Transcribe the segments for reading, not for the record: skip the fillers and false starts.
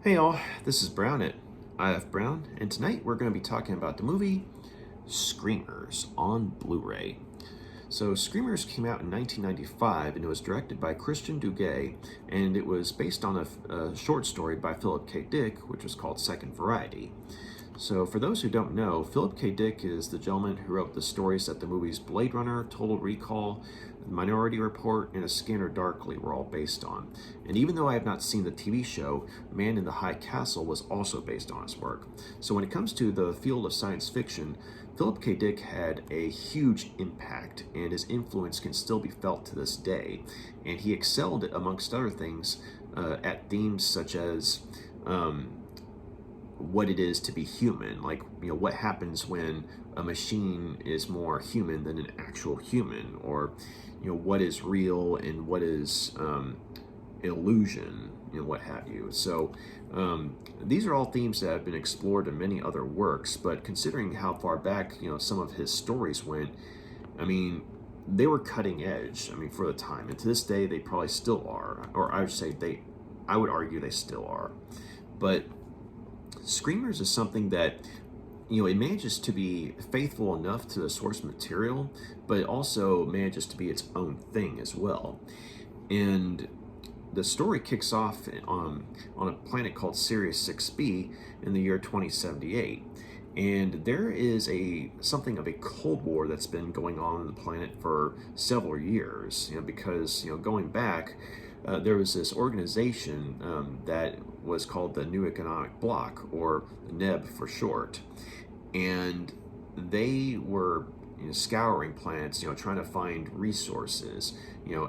Hey y'all, this is Brown at IF Brown, and tonight we're going to be talking about the movie Screamers on Blu-ray. So Screamers came out in 1995 and it was directed by Duguay, and it was based on a short story by Phillip K. which was called Second Variety. So for those who don't know, Phillip K. is the gentleman who wrote the stories that the movies Blade Runner, Total Recall, Minority Report, and A Scanner Darkly were all based on. And even though I have not seen the TV show, Man in the High Castle was also based on his work. So when it comes to the field of science fiction, Phillip K. had a huge impact, and his influence can still be felt to this day. And he excelled, amongst other things, at themes such as what it is to be human, like what happens when a machine is more human than an actual human, or what is real and what is illusion, what have you. So these are all themes that have been explored in many other works, but considering how far back some of his stories went, I mean, they were cutting edge, for the time, and to this day they probably still are, or I would argue they still are. But Screamers is something that it manages to be faithful enough to the source material, but it also manages to be its own thing as well. And the story kicks off on a planet called Sirius 6b in the year 2078. And there is something of a Cold War that's been going on the planet for several years, because going back, there was this organization that was called the New Economic Bloc, or NEB for short, and they were scouring planets, trying to find resources,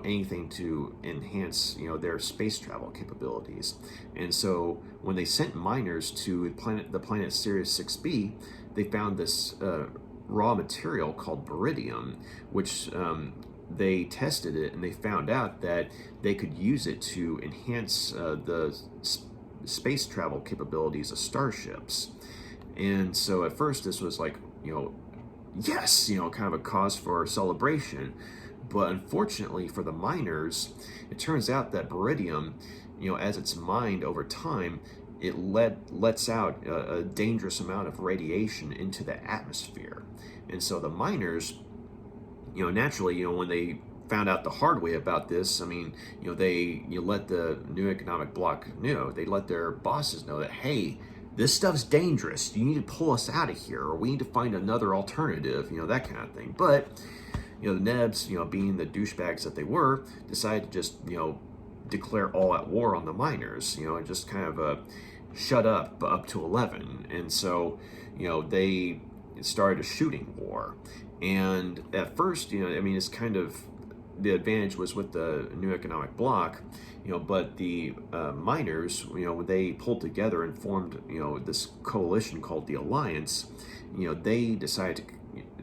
anything to enhance their space travel capabilities. And so when they sent miners to the planet Sirius 6b, they found this raw material called baridium, which they tested it and they found out that they could use it to enhance the space travel capabilities of starships. And so at first this was like, yes, kind of a cause for celebration. But unfortunately for the miners, it turns out that baridium, as it's mined over time, it lets out a dangerous amount of radiation into the atmosphere. And so the miners, naturally, when they found out the hard way about this, they let the New Economic Bloc know, they let their bosses know that, hey, this stuff's dangerous, you need to pull us out of here, or we need to find another alternative, that kind of thing. But the Nebs, being the douchebags that they were, decided to just declare all-out war on the miners, and just kind of shut up to 11. And so they started a shooting war. And at first, it's kind of, the advantage was with the New Economic Bloc, but the miners, they pulled together and formed, this coalition called the Alliance. They decided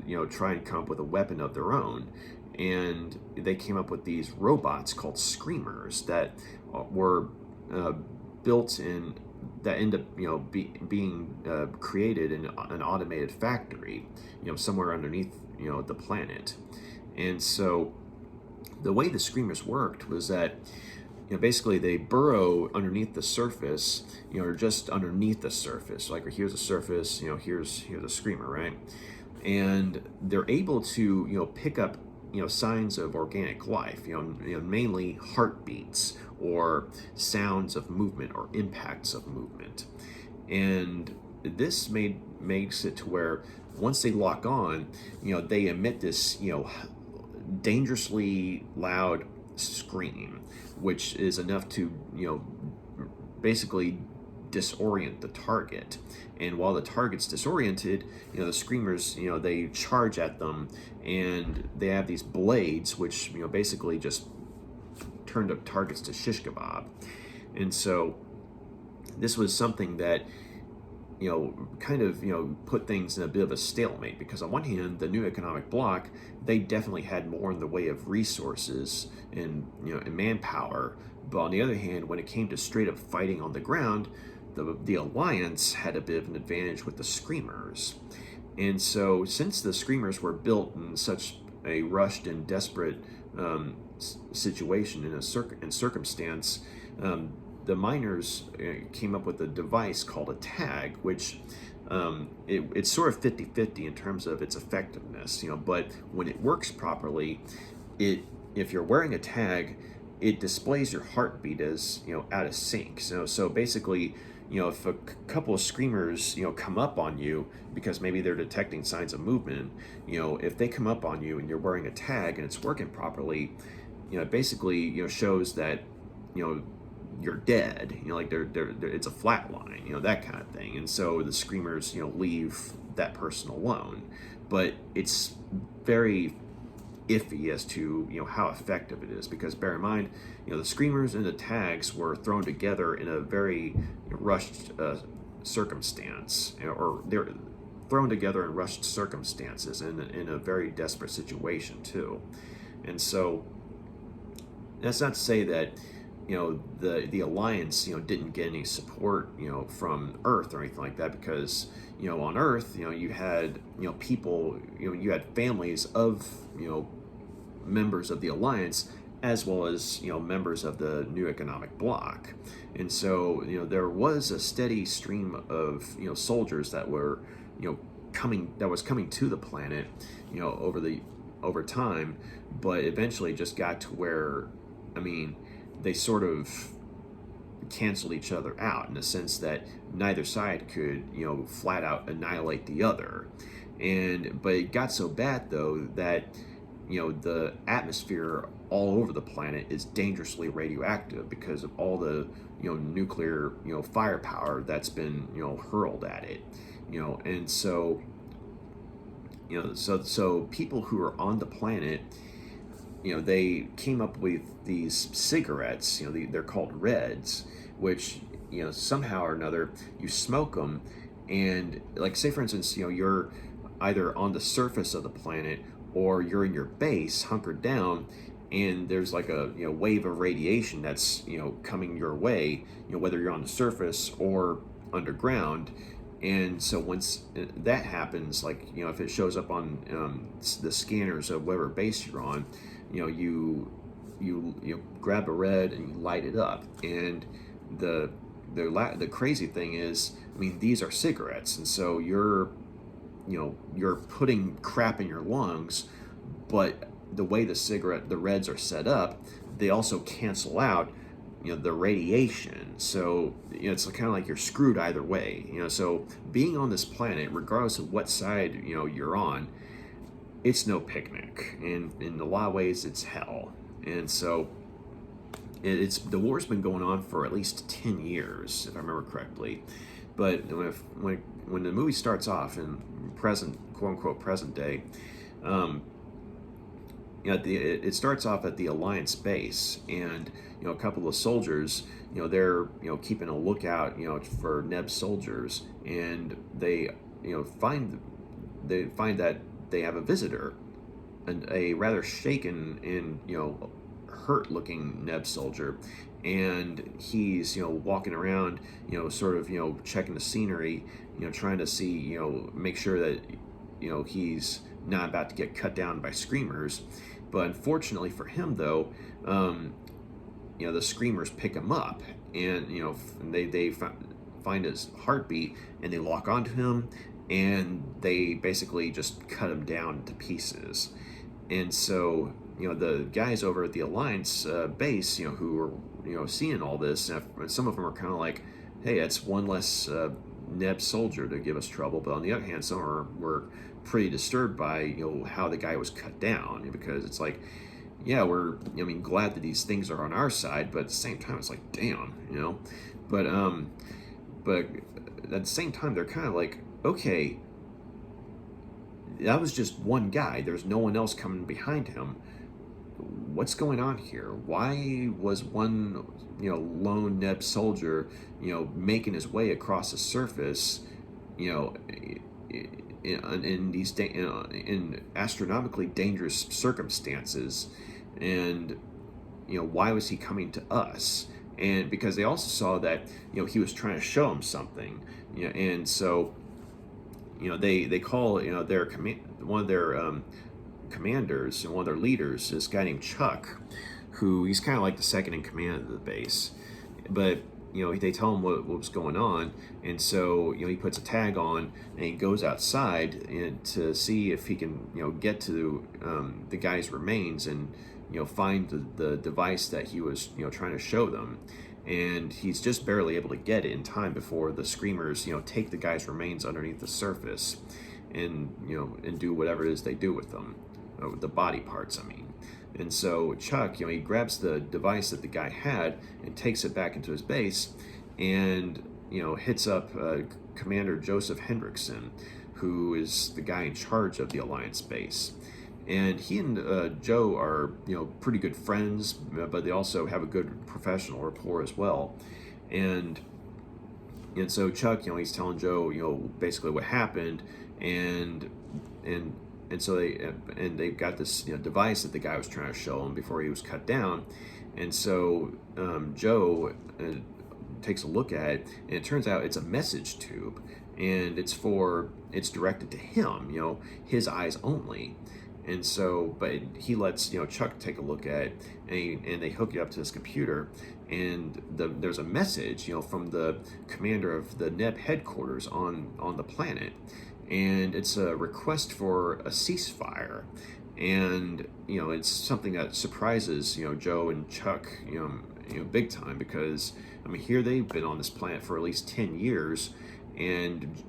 to, try and come up with a weapon of their own. And they came up with these robots called Screamers that were built in, that end up, being created in an automated factory, somewhere underneath, the planet. And so the way the Screamers worked was that, basically they burrow underneath the surface, or just underneath the surface. Like, here's a surface, here's a Screamer, right? And they're able to, pick up, signs of organic life, mainly heartbeats or sounds of movement or impacts of movement. And this makes it to where once they lock on, they emit this, dangerously loud scream, which is enough to, basically disorient the target. And while the target's disoriented, the Screamers, they charge at them, and they have these blades which, basically just turned up targets to shish kebab. And so this was something that kind of, put things in a bit of a stalemate, because on one hand, the New Economic Bloc, they definitely had more in the way of resources and, and manpower. But on the other hand, when it came to straight up fighting on the ground, the Alliance had a bit of an advantage with the Screamers. And so since the Screamers were built in such a rushed and desperate situation and circumstance, the miners came up with a device called a tag, which it's sort of 50-50 in terms of its effectiveness, but when it works properly, if you're wearing a tag, it displays your heartbeat as out of sync. So basically, if a couple of screamers come up on you because maybe they're detecting signs of movement, if they come up on you and you're wearing a tag and it's working properly, it basically shows that you're dead. Like they're it's a flat line, that kind of thing. And so the screamers leave that person alone, but it's very iffy as to how effective it is, because bear in mind the screamers and the tags were thrown together in a very rushed circumstance, or they're thrown together in rushed circumstances in a very desperate situation too. And so that's not to say that the Alliance didn't get any support from Earth or anything like that, because on Earth you had people, you had families of members of the Alliance, as well as members of the New Economic Bloc. And so there was a steady stream of soldiers that were coming to the planet over time, but eventually just got to where, they sort of canceled each other out, in the sense that neither side could flat out annihilate the other. But it got so bad though that the atmosphere all over the planet is dangerously radioactive because of all the nuclear firepower that's been hurled at it. And so so people who are on the planet, they came up with these cigarettes, they're called Reds, which somehow or another you smoke them, and like, say for instance you're either on the surface of the planet or you're in your base hunkered down, and there's like a wave of radiation that's coming your way, whether you're on the surface or underground. And so once that happens, like if it shows up on the scanners of whatever base you're on, you grab a Red and you light it up. And the crazy thing is, these are cigarettes, and so you're putting crap in your lungs, but the way the Reds are set up, they also cancel out the radiation. So it's kind of like you're screwed either way. So being on this planet, regardless of what side you're on, it's no picnic, and in a lot of ways it's hell. And so the war's been going on for at least 10 years, if I remember correctly. But when the movie starts off in present, quote unquote, present day, it starts off at the Alliance base, and a couple of soldiers, they're keeping a lookout for Neb's soldiers, and they find that they have a visitor, and a rather shaken and hurt looking Neb soldier, and he's walking around sort of checking the scenery, trying to see make sure that he's not about to get cut down by screamers. But unfortunately for him though, the screamers pick him up, and they find his heartbeat, and they lock onto him, and they basically just cut him down to pieces. And so the guys over at the Alliance base, who are seeing all this, some of them are kind of like, hey, that's one less Neb soldier to give us trouble. But on the other hand, some were pretty disturbed by how the guy was cut down, because it's like, yeah, we're glad that these things are on our side, but at the same time it's like, damn, but at the same time they're kind of like, okay, that was just one guy, there's no one else coming behind him. What's going on here? Why was one lone Neb soldier making his way across the surface in these in astronomically dangerous circumstances, and why was he coming to us? And because they also saw that he was trying to show them something, and so they call their one of their commanders, and one of their leaders, this guy named Chuck, who he's kind of like the second in command of the base. But they tell him what was going on, and so he puts a tag on and he goes outside and to see if he can get to the guy's remains and find the device that he was trying to show them, and he's just barely able to get it in time before the screamers take the guy's remains underneath the surface and and do whatever it is they do with them, the body parts, I mean. And so Chuck, he grabs the device that the guy had and takes it back into his base, and hits up Commander Joseph Hendricksson, who is the guy in charge of the Alliance base. And he and Joe are pretty good friends, but they also have a good professional rapport as well. And so Chuck, he's telling Joe, basically what happened, and so they've got this device that the guy was trying to show him before he was cut down. And so Joe takes a look at it, and it turns out it's a message tube, and it's directed to him, his eyes only. And so, but he lets Chuck take a look at it, and they hook it up to this computer, and there's a message from the commander of the NEB headquarters on the planet, and it's a request for a ceasefire. And it's something that surprises Joe and Chuck big time, because I mean, here they've been on this planet for at least 10 years, and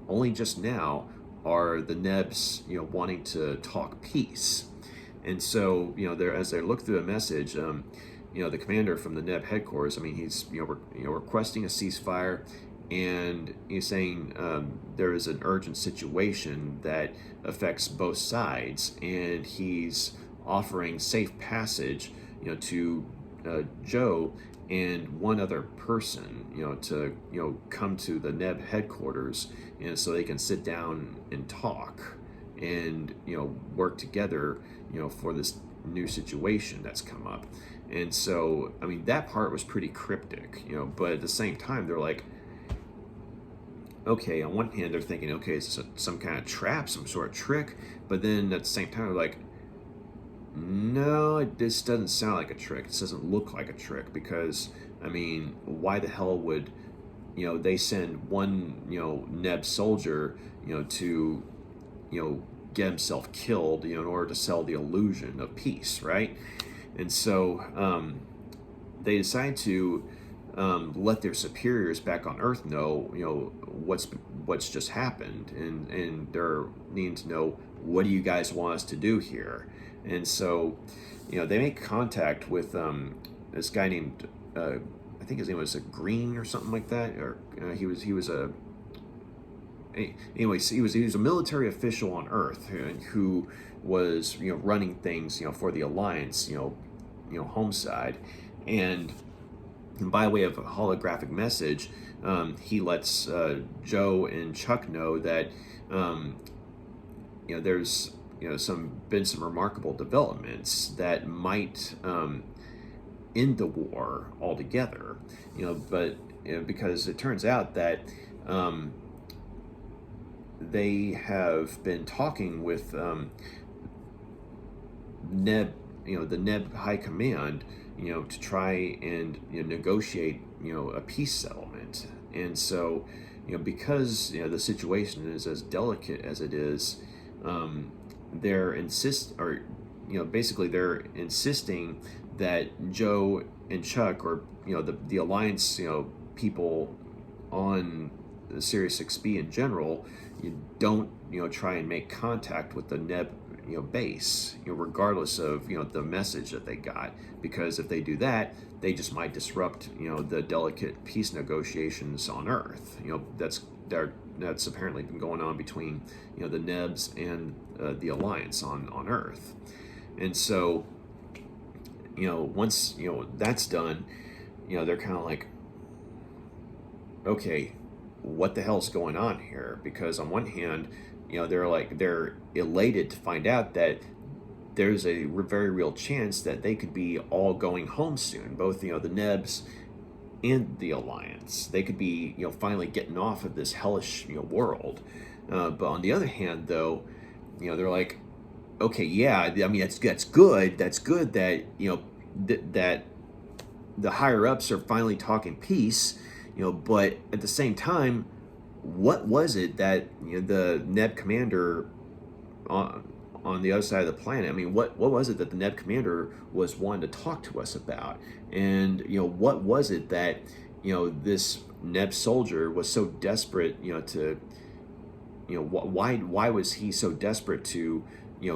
only just now are the Nebs wanting to talk peace. And so as they look through the message, the commander from the NEB headquarters, I mean, he's requesting a ceasefire, and he's saying there is an urgent situation that affects both sides, and he's offering safe passage to Joe and one other person to come to the NEB headquarters, and so they can sit down and talk and work together for this new situation that's come up. And so I mean, that part was pretty cryptic, but at the same time they're like, okay, on one hand they're thinking, okay, is this some kind of trap, some sort of trick? But then at the same time they're like, no, this doesn't sound like a trick. This doesn't look like a trick, because I mean, why the hell would they send one NEB soldier to get himself killed in order to sell the illusion of peace, right? And so they decide to let their superiors back on Earth know what's just happened, and they're needing to know, what do you guys want us to do here? And so they make contact with this guy named I think his name was Green or something like that, or he was a anyways, he was a military official on Earth who was running things for the Alliance home side. And by way of a holographic message, he lets Joe and Chuck know that there's been some remarkable developments that might end the war altogether. But because it turns out that they have been talking with NEB, the NEB High Command, to try and negotiate a peace settlement. And so because the situation is as delicate as it is, they're insisting that Joe and Chuck, or the Alliance people on the Sirius XB in general, you don't try and make contact with the NEB base, regardless of the message that they got, because if they do that, they just might disrupt the delicate peace negotiations on Earth. That's apparently been going on between the NEBs and the Alliance on Earth. And so once that's done, they're kind of like, okay, what the hell's going on here? Because on one hand, they're elated to find out that there's a very real chance that they could be all going home soon, both the NEBs and the Alliance. They could be finally getting off of this hellish world. But on the other hand, though, they're like, okay, yeah, I mean, that's good. That's good that that the higher ups are finally talking peace, but at the same time, what was it that the Neb commander on the other side of the planet? I mean, what was it that the Neb commander was wanting to talk to us about? And what was it that this Neb soldier was so desperate to why was he so desperate to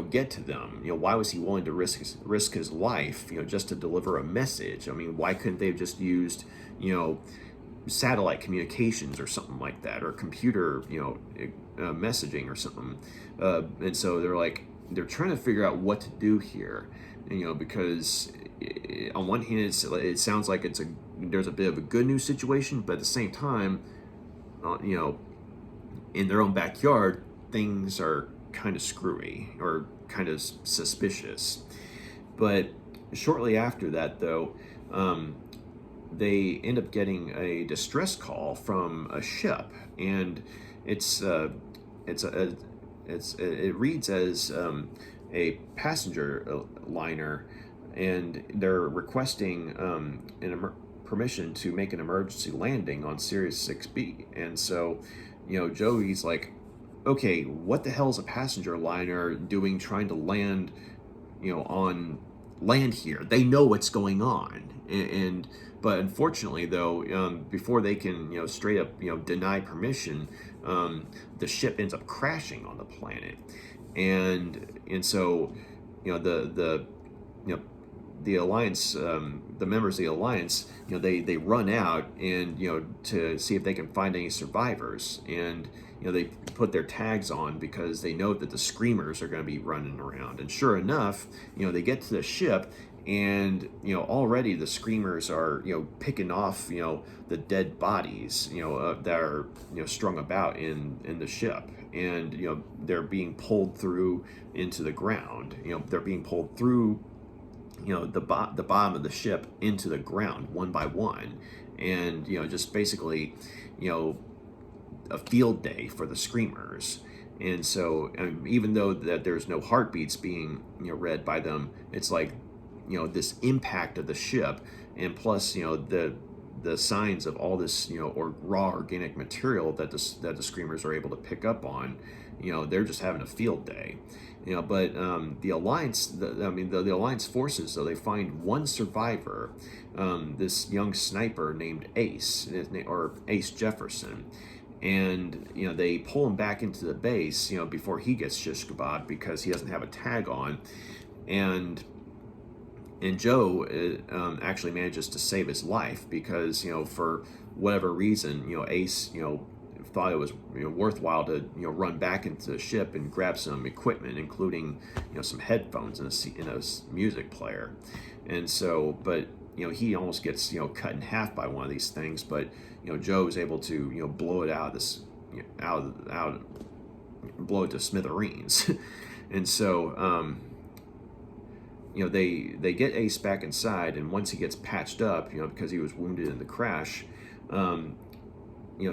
get to them? Why was he willing to risk his life just to deliver a message? I mean, why couldn't they have just used satellite communications or something like that, or computer messaging or something? And so they're trying to figure out what to do here, because on one hand it sounds like there's a bit of a good news situation, but at the same time, in their own backyard, things are kind of screwy or kind of suspicious. But shortly after that, though, they end up getting a distress call from a ship, and it reads as a passenger liner, and they're requesting permission to make an emergency landing on Sirius 6B. And so, Joey's like, okay, what the hell is a passenger liner doing trying to land, on land here? They know what's going on. But unfortunately, though, before they can, straight up, deny permission, the ship ends up crashing on the planet. And so, the Alliance, the members of the Alliance, they run out and to see if they can find any survivors, and they put their tags on because they know that the Screamers are going to be running around. And sure enough, they get to the ship, and already the Screamers are picking off the dead bodies that are strung about in the ship, and they're being pulled through into the ground. They're being pulled through the bottom of the ship into the ground one by one, and just basically a field day for the Screamers. And so even though that there's no heartbeats being read by them, it's like this impact of the ship, and plus the signs of all this or raw organic material that the Screamers are able to pick up on, they're just having a field day. But the Alliance, the Alliance forces, though, they find one survivor, this young sniper named Ace, or Ace Jefferson, and they pull him back into the base, before he gets shish kebab because he doesn't have a tag on, and Joe actually manages to save his life because for whatever reason Ace thought it was worthwhile to run back into the ship and grab some equipment, including some headphones and a music player. And so, but he almost gets cut in half by one of these things, but Joe is able to blow it out of this blow it to smithereens. And so they get Ace back inside, and once he gets patched up because he was wounded in the crash,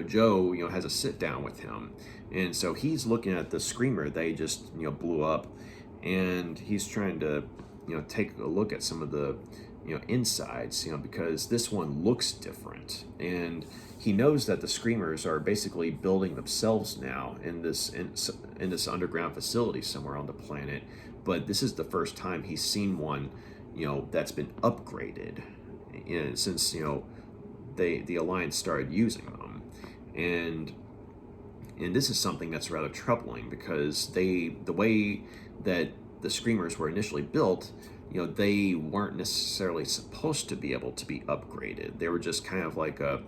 Joe has a sit down with him, and so he's looking at the Screamer they just blew up, and he's trying to take a look at some of the insides, because this one looks different, and he knows that the Screamers are basically building themselves now in this underground facility somewhere on the planet, but this is the first time he's seen one that's been upgraded since the Alliance started using them. And this is something that's rather troubling, because the way that the Screamers were initially built, they weren't necessarily supposed to be able to be upgraded. They were just kind of like a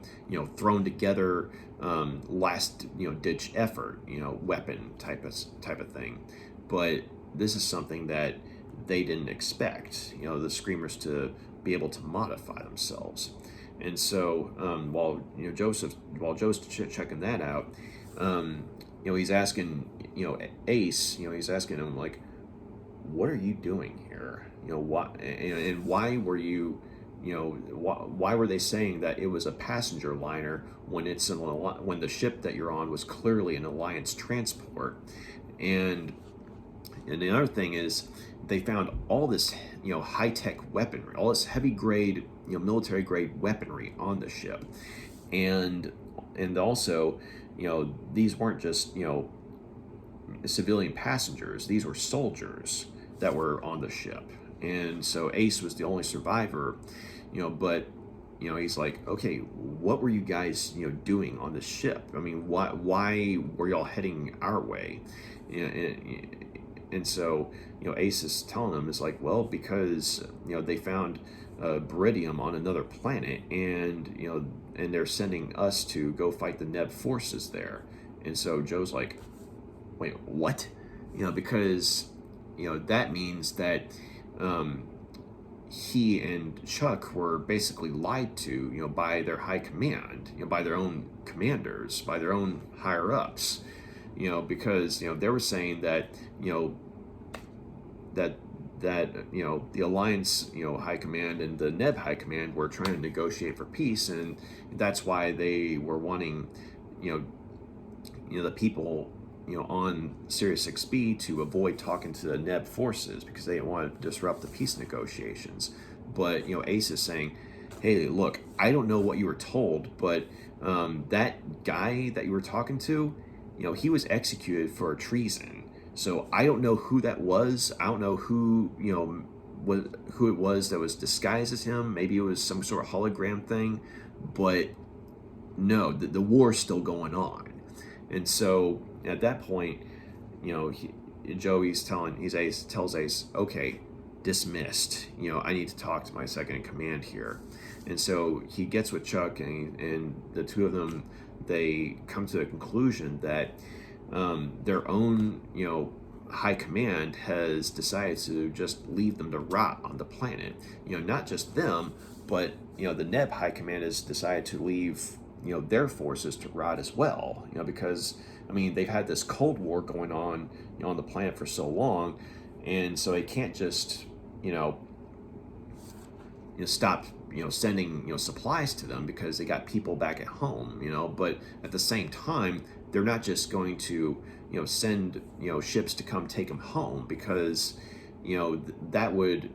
thrown together last ditch effort weapon type of thing. But this is something that they didn't expect the Screamers to be able to modify themselves. And so while Joe's checking that out, he's asking Ace, he's asking him like, what are you doing here? Why were you why were they saying that it was a passenger liner when when the ship that you're on was clearly an Alliance transport? And the other thing is, they found all this high-tech weaponry, all this heavy grade military grade weaponry on the ship, and also, these weren't just civilian passengers; these were soldiers that were on the ship. And so Ace was the only survivor, but he's like, okay, what were you guys doing on the ship? I mean, why were y'all heading our way? And so Ace is telling him, is like, well, because they found baridium on another planet, and and they're sending us to go fight the Neb forces there. And so Joe's like, wait, what? Because that means that he and Chuck were basically lied to, by their high command, by their own commanders, by their own higher ups, because they were saying that that the Alliance high command and the Neb high command were trying to negotiate for peace, and that's why they were wanting the people on Sirius XB to avoid talking to the Neb forces, because they didn't want to disrupt the peace negotiations. But Ace is saying, hey, look, I don't know what you were told, but that guy that you were talking to, he was executed for treason. So I don't know who that was. I don't know who who it was that was disguised as him. Maybe it was some sort of hologram thing, but no, the war's still going on. And so at that point, Joey's tells Ace, okay, dismissed. I need to talk to my second in command here. And so he gets with Chuck, and the two of them, they come to the conclusion that their own, high command has decided to just leave them to rot on the planet. Not just them, but the Neb high command has decided to leave their forces to rot as well. Because I mean, they've had this Cold War going on on the planet for so long, and so they can't just stop sending supplies to them, because they got people back at home. But at the same time, they're not just going to send ships to come take them home, because that would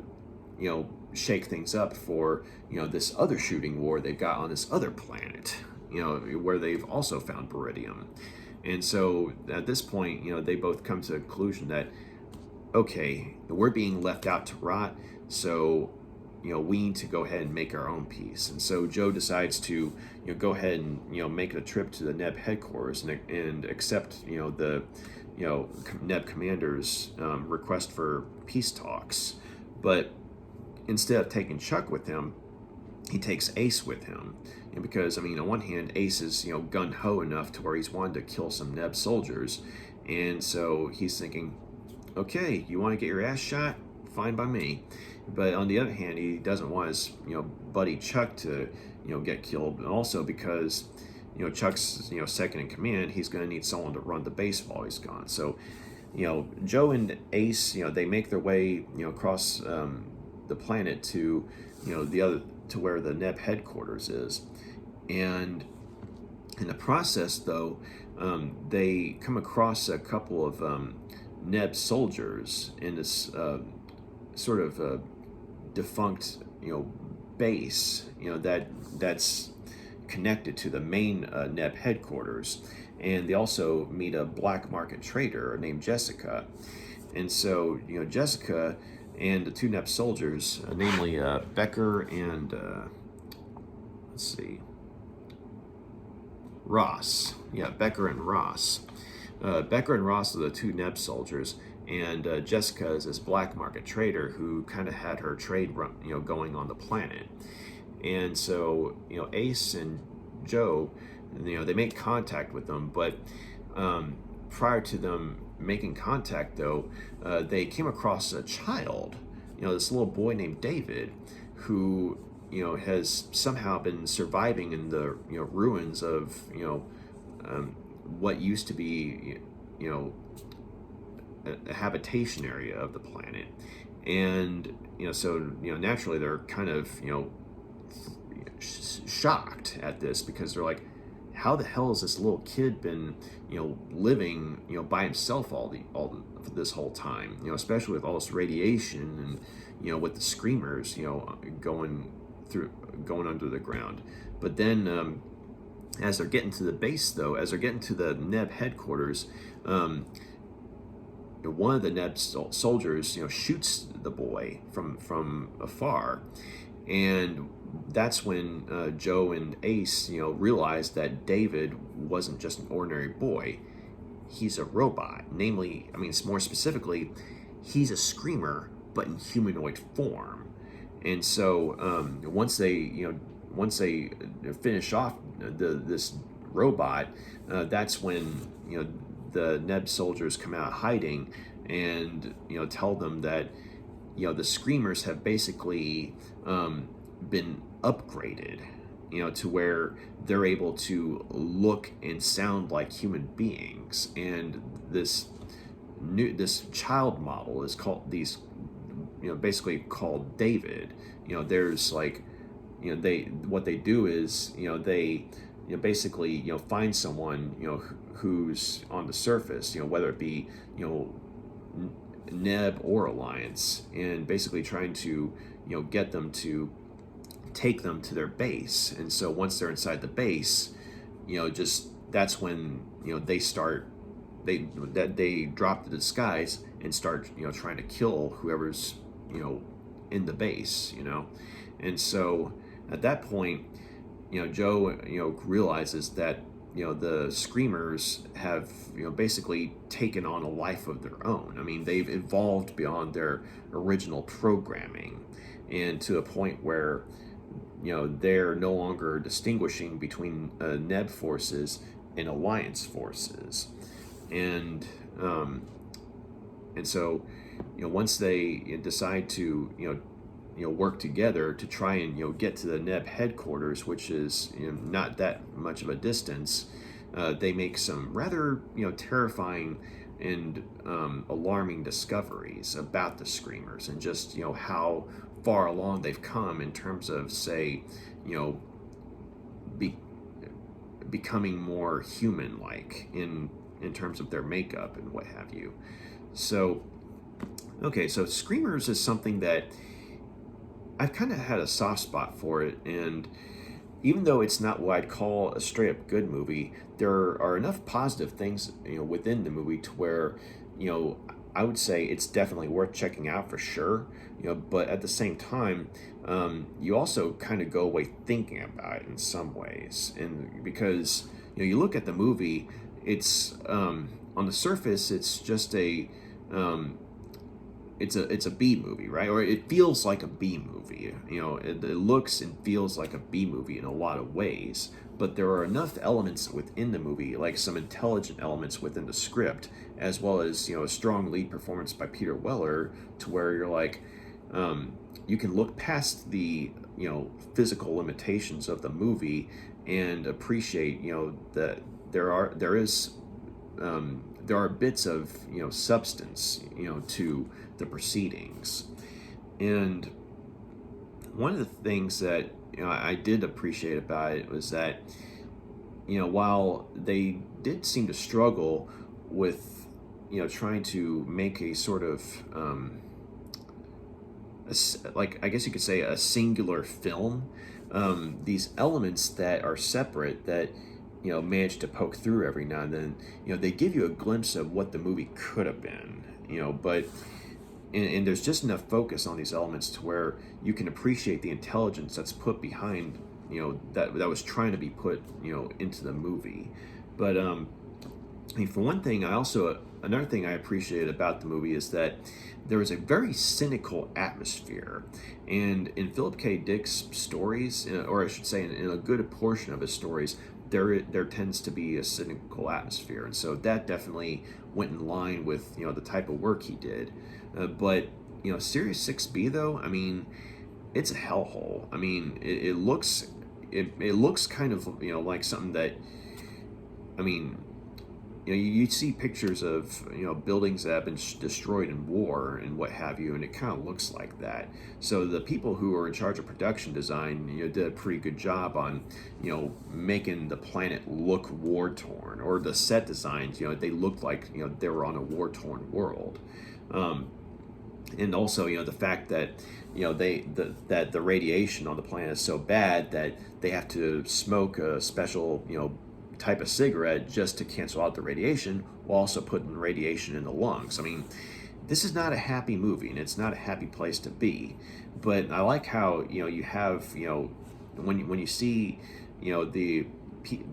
shake things up for this other shooting war they've got on this other planet, where they've also found baridium. And so at this point, they both come to the conclusion that, okay, we're being left out to rot, so we need to go ahead and make our own peace. And so Joe decides to go ahead and make a trip to the Neb headquarters and accept the Neb commander's request for peace talks. But instead of taking Chuck with him, he takes Ace with him. And because, I mean, on one hand, Ace is gun-ho enough to where he's wanted to kill some Neb soldiers, and so he's thinking, okay, you want to get your ass shot? Fine by me. But on the other hand, he doesn't want his buddy Chuck to get killed, and also because Chuck's second in command, he's going to need someone to run the base while he's gone. So Joe and Ace, they make their way across the planet to to where the Neb headquarters is, and in the process, though, they come across a couple of Neb soldiers in this sort of defunct base that's connected to the main Neb headquarters. And they also meet a black market trader named Jessica. And so Jessica and the two Neb soldiers, namely Becker and Ross. Yeah, Becker and Ross. Becker and Ross are the two Neb soldiers, and Jessica is this black market trader who kind of had her trade run, going on the planet. And so Ace and Joe, they make contact with them, but prior to them making contact, though, they came across a child, this little boy named David, who has somehow been surviving in the ruins of what used to be a habitation area of the planet. And so naturally they're kind of shocked at this, because they're like, how the hell has this little kid been living by himself all this whole time, especially with all this radiation and with the screamers going through going under the ground. But then as they're getting to the base, though, as they're getting to the Neb headquarters, one of the Neb soldiers, shoots the boy from afar, and that's when Joe and Ace, realize that David wasn't just an ordinary boy. He's a robot. Namely, more specifically, he's a screamer, but in humanoid form. And so once they finish off this robot, that's when the Neb soldiers come out hiding and tell them that the screamers have basically been upgraded, to where they're able to look and sound like human beings. And this child model is called basically called David. There's what they do is they basically find someone who's on the surface, whether it be Neb or Alliance, and basically trying to get them to take them to their base. And so once they're inside the base, just that's when they start they drop the disguise and start trying to kill whoever's in the base. And so at that point, Joe realizes that the screamers have basically taken on a life of their own. They've evolved beyond their original programming, and to a point where they're no longer distinguishing between Neb forces and Alliance forces. And so once they decide to work together to try and get to the Neb headquarters, which is not that much of a distance, they make some rather terrifying and alarming discoveries about the screamers, and just how far along they've come in terms of, say, becoming more human-like in terms of their makeup and what have you. So Screamers is something that I've kind of had a soft spot for it, and even though it's not what I'd call a straight up good movie, there are enough positive things within the movie to where I would say it's definitely worth checking out for sure. But at the same time, you also kind of go away thinking about it in some ways, and because you look at the movie, it's on the surface it's just it's a B movie, right? Or it feels like a B movie. It looks and feels like a B movie in a lot of ways. But there are enough elements within the movie, like some intelligent elements within the script, as well as a strong lead performance by Peter Weller, to where you're like, you can look past the physical limitations of the movie and appreciate that there are bits of substance to the proceedings. And one of the things that I did appreciate about it was that while they did seem to struggle with trying to make a sort of I guess you could say a singular film, these elements that are separate that manage to poke through every now and then, they give you a glimpse of what the movie could have been, but and there's just enough focus on these elements to where you can appreciate the intelligence that's put behind that was trying to be put into the movie. But for one thing, another thing I appreciated about the movie is that there was a very cynical atmosphere, and in Philip K. Dick's stories, or I should say in a good portion of his stories, there tends to be a cynical atmosphere, and so that definitely went in line with the type of work he did. But Series 6B though, it's a hellhole. It looks kind of like something that you see pictures of buildings that have been destroyed in war and what have you, and it kind of looks like that. So the people who are in charge of production design did a pretty good job on making the planet look war torn, or the set designs they looked like they were on a war torn world. And also, the fact that that the radiation on the planet is so bad that they have to smoke a special type of cigarette just to cancel out the radiation, while also putting radiation in the lungs. I mean, this is not a happy movie, and it's not a happy place to be. But I like how you have when you see the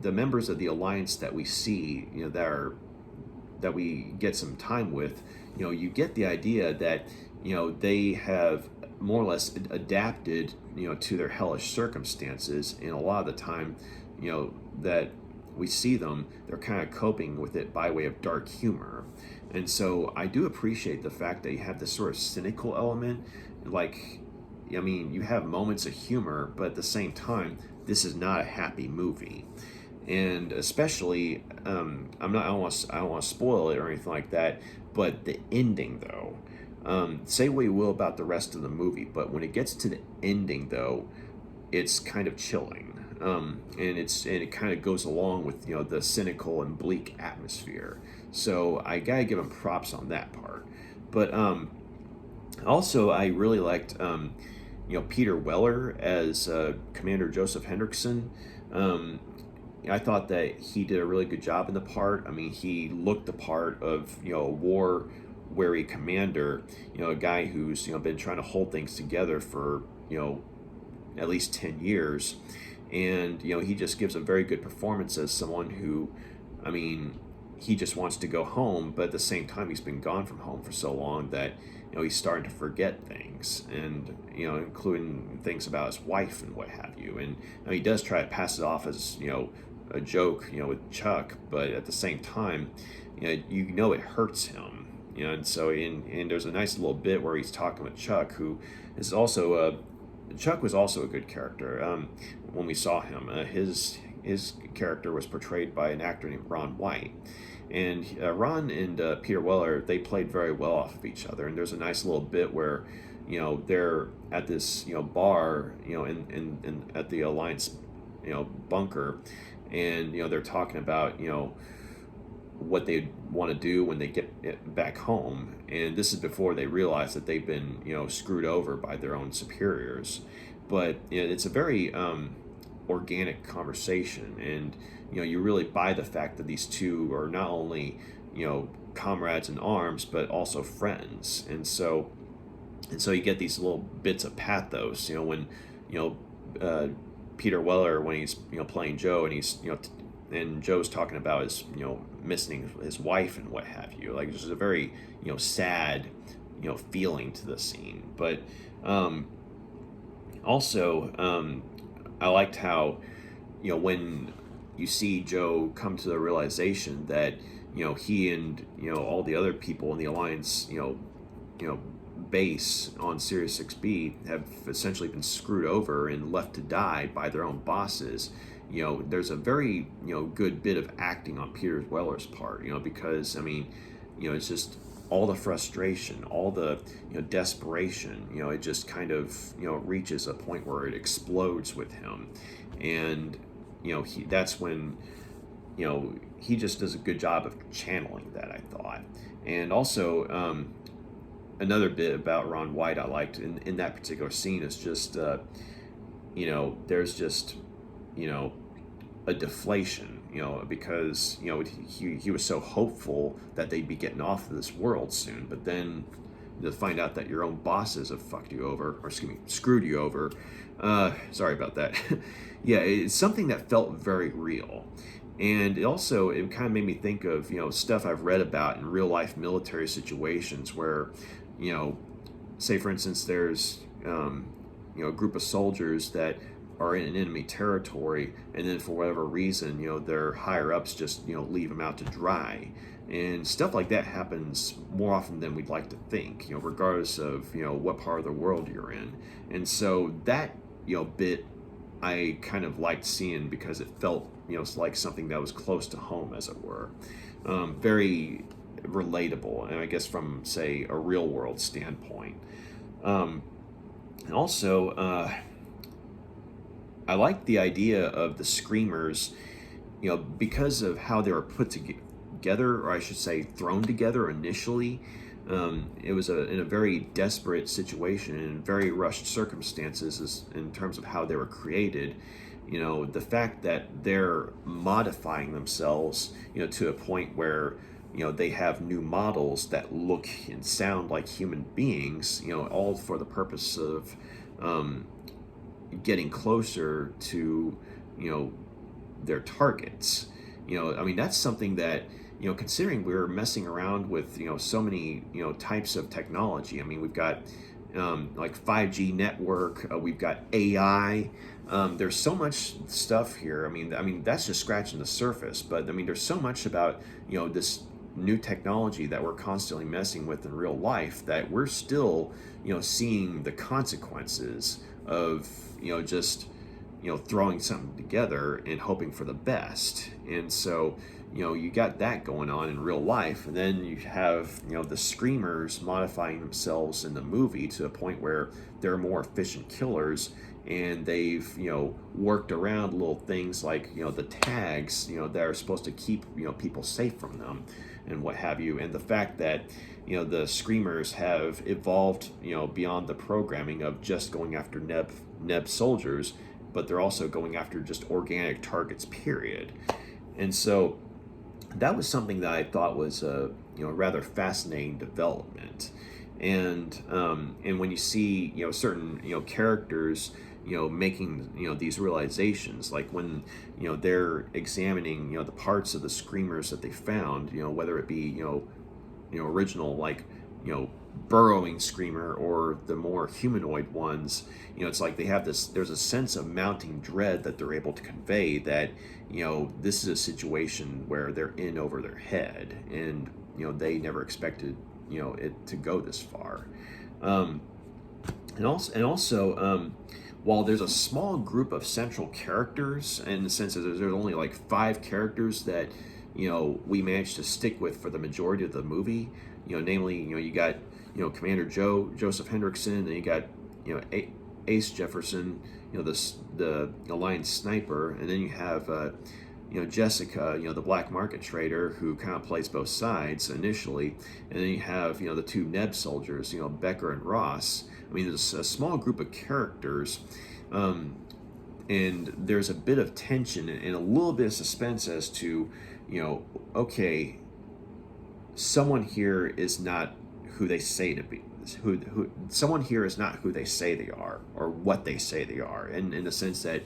members of the alliance that we see that we get some time with, you get the idea that they have more or less adapted to their hellish circumstances, and a lot of the time that we see them, they're kind of coping with it by way of dark humor. And so I do appreciate the fact that you have this sort of cynical element. Like, I mean, you have moments of humor, but at the same time, this is not a happy movie. And especially, I don't want to spoil it or anything like that, but the ending, though. Say what you will about the rest of the movie, but when it gets to the ending, though, it's kind of chilling. And it kind of goes along with the cynical and bleak atmosphere. So I gotta give him props on that part. But also I really liked Peter Weller as Commander Joseph Hendricksson. I thought that he did a really good job in the part. I mean, he looked the part of a war-weary commander, a guy who's been trying to hold things together for at least 10 years. And he just gives a very good performance as someone who, I mean, he just wants to go home, but at the same time he's been gone from home for so long that he's starting to forget things, and including things about his wife and what have you. And he does try to pass it off as a joke with Chuck, but at the same time it hurts him. And so and there's a nice little bit where he's talking with Chuck, who is also Chuck was also a good character. When we saw him, his character was portrayed by an actor named Ron White, and Ron and Peter Weller, they played very well off of each other. And there's a nice little bit where they're at this bar in at the Alliance bunker, and they're talking about what they want to do when they get back home. And this is before they realize that they've been screwed over by their own superiors. But it's a very organic conversation, and you really buy the fact that these two are not only comrades in arms but also friends. And so you get these little bits of pathos when Peter Weller, when he's playing Joe, and he's and Joe's talking about his missing his wife and what have you. Like, there's a very sad feeling to the scene. But also I liked how when you see Joe come to the realization that he and all the other people in the Alliance base on Sirius 6B have essentially been screwed over and left to die by their own bosses. There's a very good bit of acting on Peter Weller's part, because I mean it's just all the frustration, all the desperation, it just kind of reaches a point where it explodes with him. And that's when he just does a good job of channeling that, I thought. And also another bit about Ron White I liked in that particular scene is just there's just a deflation, because he was so hopeful that they'd be getting off of this world soon, but then to find out that your own bosses have fucked you over, or excuse me, screwed you over. Sorry about that. Yeah, it's something that felt very real. And it kind of made me think of stuff I've read about in real life military situations where say for instance there's a group of soldiers that are in enemy territory, and then for whatever reason their higher ups just leave them out to dry. And stuff like that happens more often than we'd like to think, regardless of what part of the world you're in. And so that bit I kind of liked seeing, because it felt like something that was close to home, as it were. Very relatable, and I guess from, say, a real world standpoint. And also I like the idea of the screamers, because of how they were put together, or I should say thrown together initially. it was in a very desperate situation and very rushed circumstances in terms of how they were created. The fact that they're modifying themselves, to a point where, they have new models that look and sound like human beings, all for the purpose of getting closer to, their targets. That's something that, considering we're messing around with, so many, types of technology. We've got like 5G network, we've got AI. There's so much stuff here. That's just scratching the surface. But there's so much about this new technology that we're constantly messing with in real life that we're still seeing the consequences of just throwing something together and hoping for the best. And so you got that going on in real life, and then you have the screamers modifying themselves in the movie to a point where they're more efficient killers, and they've worked around little things like the tags that are supposed to keep people safe from them and what have you. And the fact that the screamers have evolved beyond the programming of just going after neb soldiers, but they're also going after just organic targets, period. And so that was something that I thought was a rather fascinating development. And when you see certain characters making these realizations, like when they're examining the parts of the screamers that they found, whether it be original, like burrowing screamer, or the more humanoid ones, it's like they have there's a sense of mounting dread that they're able to convey, that this is a situation where they're in over their head, and they never expected it to go this far. And also, while there's a small group of central characters, in the sense that there's only like 5 characters that we managed to stick with for the majority of the movie, namely, you got Commander Joseph Hendricksson, and you got Ace Jefferson, the Alliance sniper, and then you have Jessica, the black market trader, who kind of plays both sides initially, and then you have the 2 Neb soldiers, Becker and Ross. There's a small group of characters, and there's a bit of tension and a little bit of suspense as to, okay, someone here is not who they say to be. Someone here is not who they say they are, or what they say they are, and in the sense that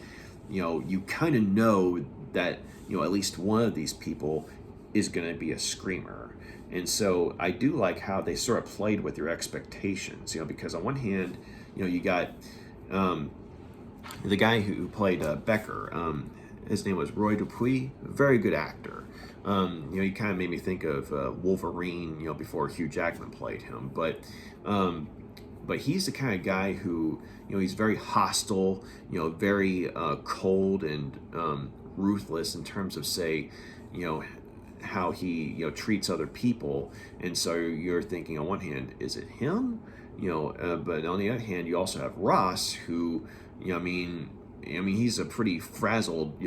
you kind of know that at least one of these people is going to be a screamer. And so I do like how they sort of played with your expectations, because on one hand, you got the guy who played Becker. His name was Dupuis, very good actor. He kind of made me think of Wolverine, before Hugh Jackman played him. But he's the kind of guy who, he's very hostile, very cold and ruthless in terms of, say, how he treats other people. And so you're thinking, on one hand, is it him? But on the other hand, you also have Ross, who, he's a pretty frazzled,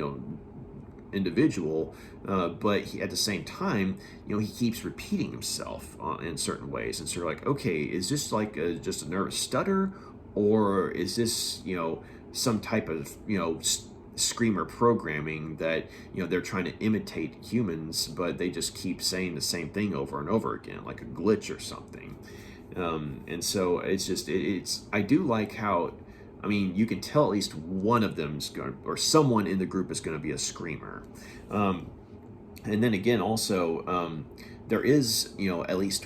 individual, but at the same time, he keeps repeating himself in certain ways. And so you're like, okay, is this like just a nervous stutter, or is this some type of screamer programming that they're trying to imitate humans, but they just keep saying the same thing over and over again, like a glitch or something. And so it's I do like how, you can tell at least one of them's going, or someone in the group is going to be a screamer. And then again, also, there is, at least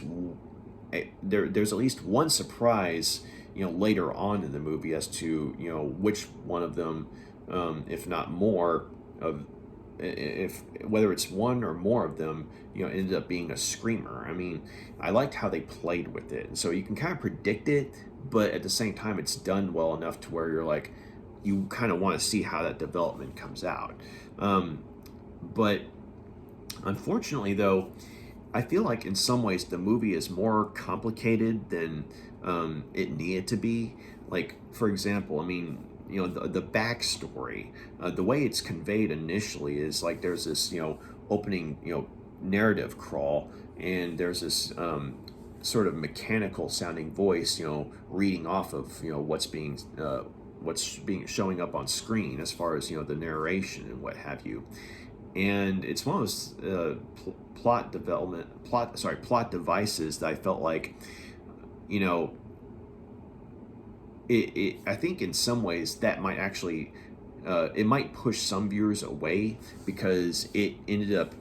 there's at least one surprise, later on in the movie as to, which one of them, if not more of, if whether it's one or more of them, ended up being a screamer. I liked how they played with it, and so you can kind of predict it, but at the same time, it's done well enough to where you're like, you kind of want to see how that development comes out. But unfortunately, though, I feel like in some ways the movie is more complicated than it needed to be. Like, for example, the backstory, the way it's conveyed initially is like there's this, opening, narrative crawl, and there's this sort of mechanical sounding voice, reading off of what's being showing up on screen as far as the narration and what have you. And it's one of those plot devices that I felt like, you know, I think in some ways that might actually it might push some viewers away because it ended up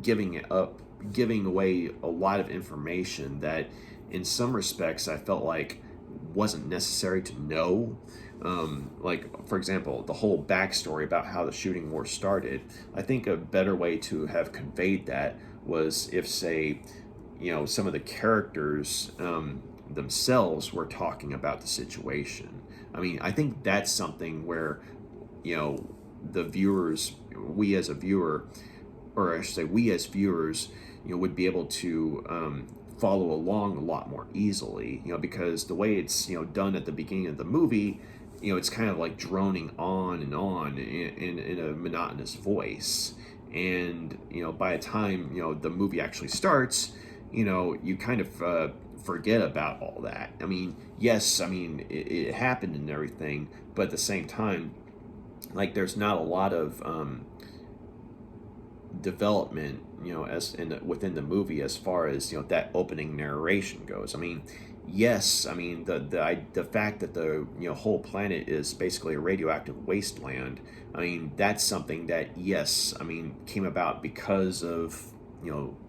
giving away a lot of information that in some respects I felt like wasn't necessary to know. Like, for example, the whole backstory about how the shooting war started. I think a better way to have conveyed that was if, say, some of the characters themselves were talking about the situation. I mean, I think that's something where, the viewers, we as a viewer, or I should say, we as viewers, would be able to follow along a lot more easily, because the way it's, done at the beginning of the movie, it's kind of like droning on and on in a monotonous voice. And, by the time, the movie actually starts, you kind of forget about all that. I mean, yes, I mean, it happened and everything, but at the same time, like, there's not a lot of development, within the movie as far as that opening narration goes. I mean, yes, I mean the fact that the whole planet is basically a radioactive wasteland. I mean, that's something that, yes, I mean, came about because of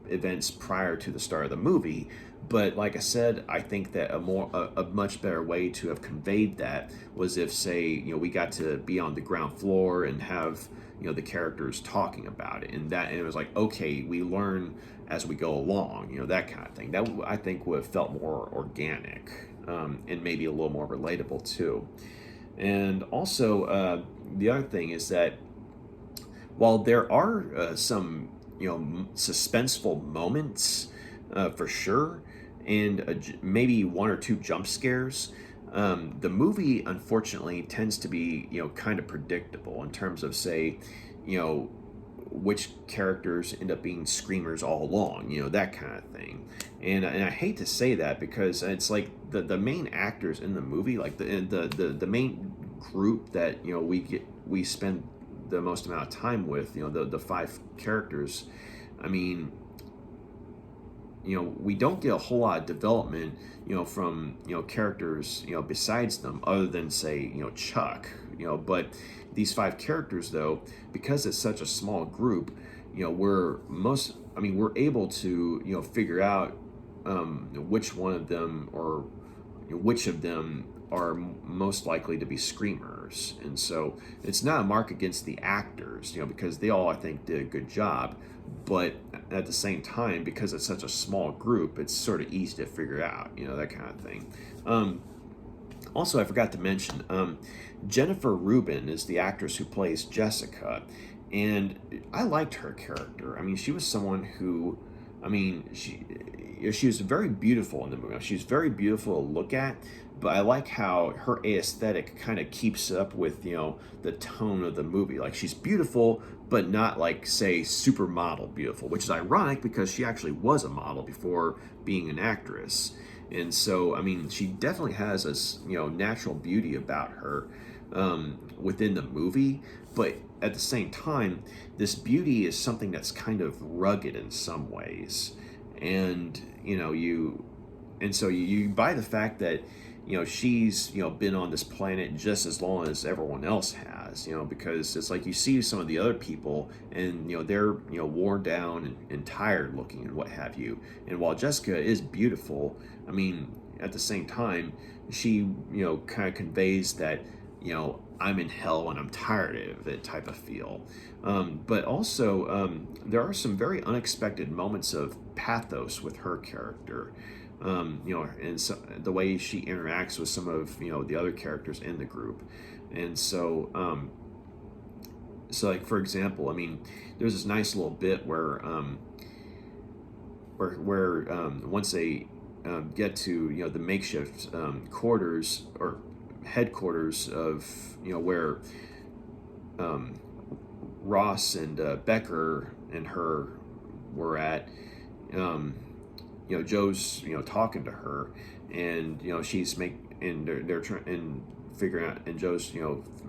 events prior to the start of the movie. But like I said, I think that a much better way to have conveyed that was if, say, we got to be on the ground floor and have the characters talking about it, and it was like, okay, we learn as we go along, that kind of thing. That, I think, would have felt more organic, and maybe a little more relatable too. And also, the other thing is that while there are some suspenseful moments, for sure, and maybe one or two jump scares, the movie unfortunately tends to be kind of predictable in terms of, say, which characters end up being screamers all along, that kind of thing. And I hate to say that because it's like the main actors in the movie, like the main group that we spend the most amount of time with, the five characters. I mean, we don't get a whole lot of development, from characters, besides them, other than, say, Chuck. But these five characters, though, because it's such a small group, we're able to figure out which one of them, or which of them are most likely to be screamers. And so it's not a mark against the actors, because they all, I think, did a good job. But at the same time, because it's such a small group, it's sort of easy to figure out, that kind of thing. Also, I forgot to mention, Jennifer Rubin is the actress who plays Jessica, and I liked her character. I mean, she was someone who, I mean, she was very beautiful in the movie. She was very beautiful to look at, but I like how her aesthetic kind of keeps up with, the tone of the movie. Like, she's beautiful, but not like, say, supermodel beautiful, which is ironic because she actually was a model before being an actress. And so, I mean, she definitely has this, natural beauty about her within the movie, but at the same time, this beauty is something that's kind of rugged in some ways. And, so you buy the fact that, she's, been on this planet just as long as everyone else has, because it's like you see some of the other people and, they're, worn down and tired looking and what have you. And while Jessica is beautiful, I mean, at the same time, she, kind of conveys that, I'm in hell and I'm tired of it type of feel. But also, there are some very unexpected moments of pathos with her character. And so the way she interacts with some of the other characters in the group. And so like, for example, I mean, there's this nice little bit where once they get to the makeshift quarters or headquarters of where Ross and Becker and her were at, Joe's talking to her, and she's and they're trying and figuring out, and Joe's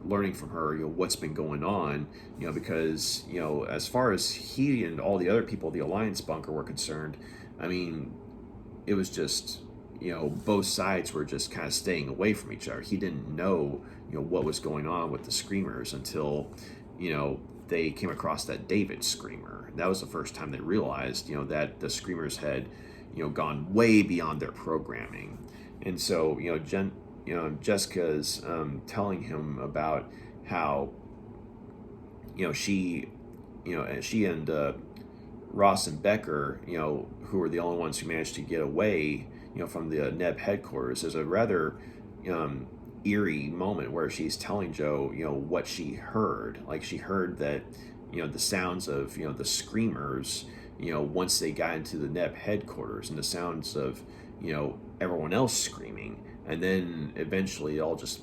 learning from her what's been going on, because as far as he and all the other people at the Alliance bunker were concerned, I mean, it was just both sides were just kind of staying away from each other. He didn't know what was going on with the Screamers until they came across that David Screamer. That was the first time they realized that the Screamers had gone way beyond their programming. And so Jessica's telling him about how she and Ross and Becker, who were the only ones who managed to get away from the NEB headquarters. There's a rather eerie moment where she's telling Joe what she heard. Like, she heard that the sounds of the Screamers once they got into the NEB headquarters, and the sounds of everyone else screaming, and then eventually it all just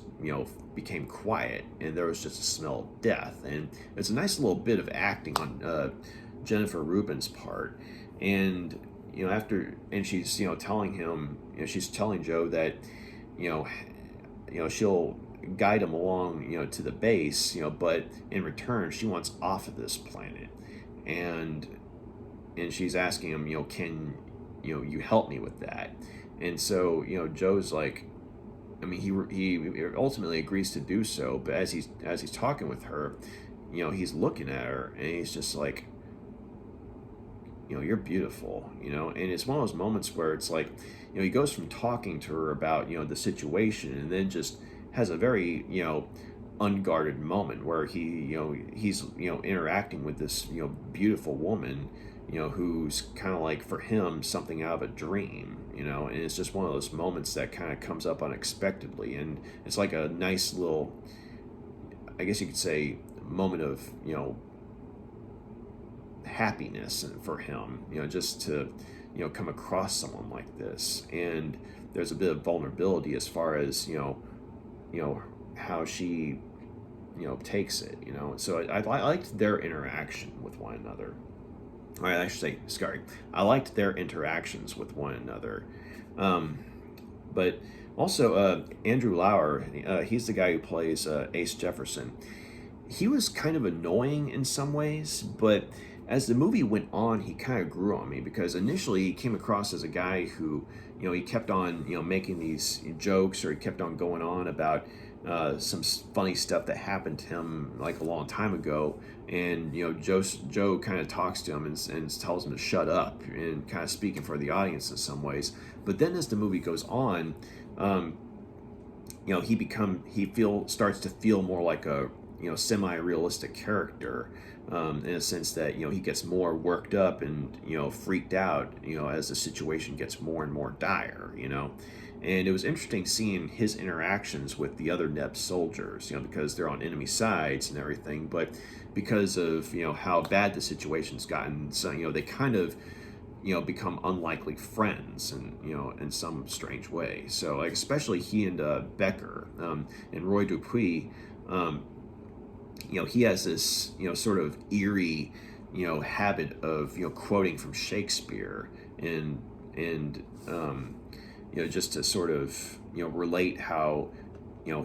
became quiet, and there was just a smell of death. And it's a nice little bit of acting on Jennifer Rubin's part. And after, and she's telling him, she's telling Joe that she'll guide him along to the base, but in return she wants off of this planet. And she's asking him, can you help me with that? And so Joe's like, I mean, he ultimately agrees to do so, but as he's talking with her, he's looking at her, and he's just like, you're beautiful, and it's one of those moments where it's like, he goes from talking to her about the situation, and then just has a very unguarded moment where he's interacting with this beautiful woman, who's kind of like, for him, something out of a dream, and it's just one of those moments that kind of comes up unexpectedly, and it's like a nice little, I guess you could say, moment of happiness for him, just to come across someone like this. And there's a bit of vulnerability as far as how she takes it, so I liked their interaction with one another. I should say, sorry, I liked their interactions with one another. But also Andrew Lauer, he's the guy who plays Ace Jefferson. He was kind of annoying in some ways, but as the movie went on, he kind of grew on me, because initially he came across as a guy who, he kept on, making these jokes, or he kept on going on about some funny stuff that happened to him like a long time ago, and Joe kind of talks to him and tells him to shut up, and kind of speaking for the audience in some ways. But then as the movie goes on, he starts to feel more like a semi-realistic character, in a sense that he gets more worked up and freaked out as the situation gets more and more dire, and it was interesting seeing his interactions with the other NEB soldiers, because they're on enemy sides and everything, but because of how bad the situation's gotten, so they kind of become unlikely friends, and in some strange way. So like, especially he and Becker, and Roy Dupuis, he has this sort of eerie habit of quoting from Shakespeare, and just to sort of relate how